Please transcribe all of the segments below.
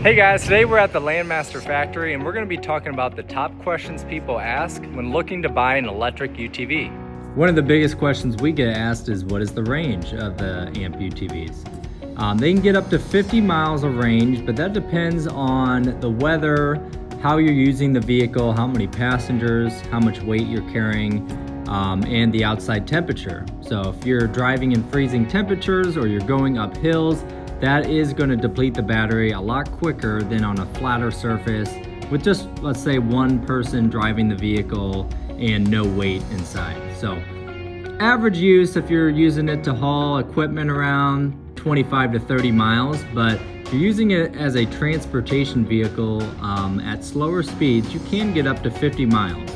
Hey guys, today we're at the Landmaster factory and we're going to be talking about the top questions people ask when looking to buy an electric UTV. One of the biggest questions we get asked is what is the range of the AMP UTVs? They can get up to 50 miles of range, but that depends on the weather, how you're using the vehicle, how many passengers, how much weight you're carrying, and the outside temperature. So if you're driving in freezing temperatures or you're going up hills, that is going to deplete the battery a lot quicker than on a flatter surface with just, let's say, one person driving the vehicle and no weight inside. So average use, if you're using it to haul equipment around 25 to 30 miles, but if you're using it as a transportation vehicle at slower speeds, you can get up to 50 miles.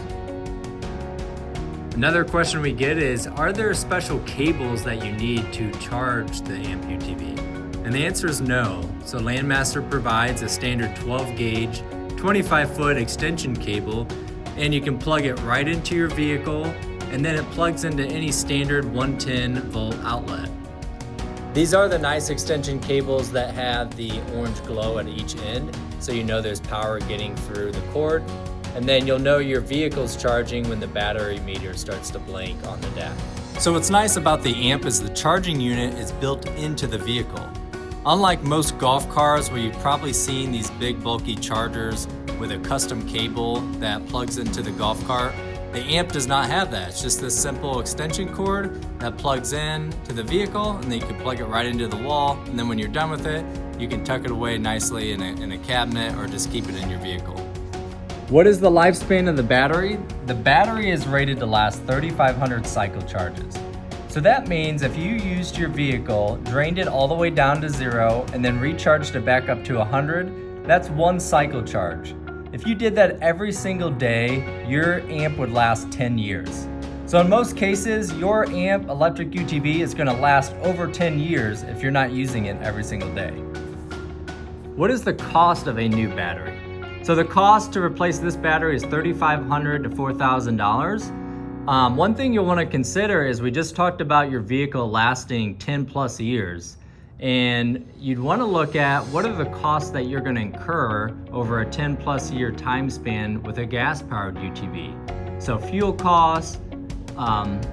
Another question we get is, are there special cables that you need to charge the AMP UTV? And the answer is no. So Landmaster provides a standard 12 gauge, 25 foot extension cable, and you can plug it right into your vehicle, and then it plugs into any standard 110 volt outlet. These are the nice extension cables that have the orange glow at each end, so you know there's power getting through the cord, and then you'll know your vehicle's charging when the battery meter starts to blink on the dash. So what's nice about the AMP is the charging unit is built into the vehicle. Unlike most golf cars where you've probably seen these big bulky chargers with a custom cable that plugs into the golf cart, the AMP does not have that. It's just this simple extension cord that plugs in to the vehicle, and then you can plug it right into the wall, and then when you're done with it, you can tuck it away nicely in a cabinet or just keep it in your vehicle. What is the lifespan of the battery? The battery is rated to last 3,500 cycle charges. So that means if you used your vehicle, drained it all the way down to 0, and then recharged it back up to 100, that's one cycle charge. If you did that every single day, your AMP would last 10 years. So in most cases, your AMP electric UTV is going to last over 10 years if you're not using it every single day. What is the cost of a new battery? So the cost to replace this battery is $3,500 to $4,000. One thing you'll want to consider is we just talked about your vehicle lasting 10 plus years, and you'd want to look at what are the costs that you're going to incur over a 10 plus year time span with a gas powered UTV. So fuel costs,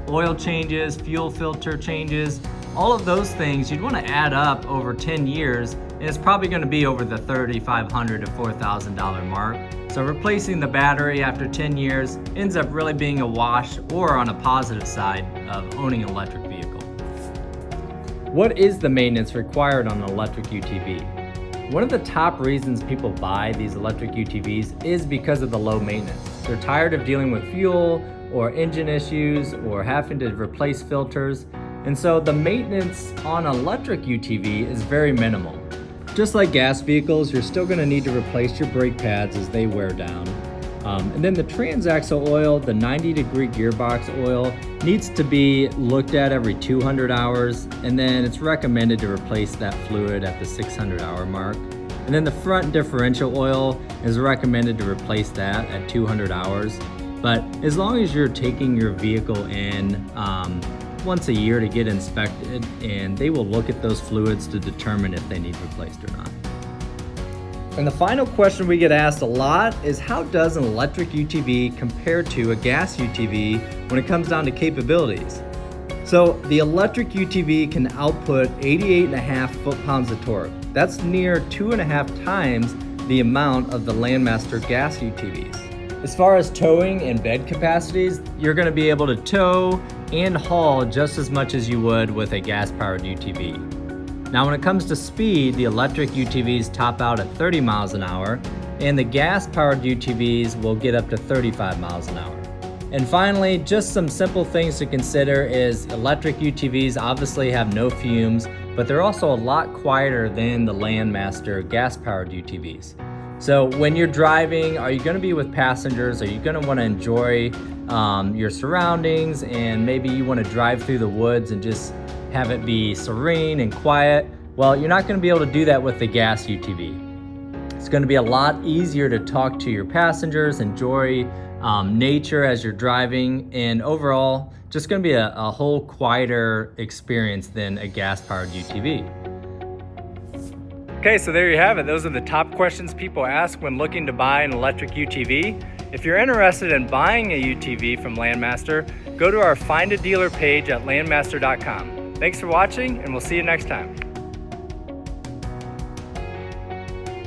oil changes, fuel filter changes, all of those things you'd want to add up over 10 years, and it's probably going to be over the $3,500 to $4,000 mark. So replacing the battery after 10 years ends up really being a wash, or on a positive side of owning an electric vehicle. What is the maintenance required on an electric UTV? One of the top reasons people buy these electric UTVs is because of the low maintenance. They're tired of dealing with fuel or engine issues or having to replace filters. And so the maintenance on an electric UTV is very minimal. Just like gas vehicles, you're still going to need to replace your brake pads as they wear down. And then the transaxle oil, the 90-degree gearbox oil, needs to be looked at every 200 hours, and then it's recommended to replace that fluid at the 600-hour mark. And then the front differential oil is recommended to replace that at 200 hours. But as long as you're taking your vehicle in once a year to get inspected, and they will look at those fluids to determine if they need replaced or not. And the final question we get asked a lot is, how does an electric UTV compare to a gas UTV when it comes down to capabilities? So the electric UTV can output 88.5 foot-pounds of torque. That's near 2.5 times the amount of the Landmaster gas UTVs. As far as towing and bed capacities, you're going to be able to tow and haul just as much as you would with a gas-powered UTV. Now, when it comes to speed, the electric UTVs top out at 30 miles an hour, and the gas-powered UTVs will get up to 35 miles an hour. And finally, just some simple things to consider is electric UTVs obviously have no fumes, but they're also a lot quieter than the Landmaster gas-powered UTVs. So when you're driving, are you going to be with passengers? Are you going to want to enjoy your surroundings, and maybe you want to drive through the woods and just have it be serene and quiet? Well, you're not going to be able to do that with the gas UTV. It's going to be a lot easier to talk to your passengers, enjoy nature as you're driving, and overall, just going to be a whole quieter experience than a gas-powered UTV. Okay, so there you have it. Those are the top questions people ask when looking to buy an electric UTV. If you're interested in buying a UTV from Landmaster, go to our Find a Dealer page at landmaster.com. Thanks for watching, and we'll see you next time.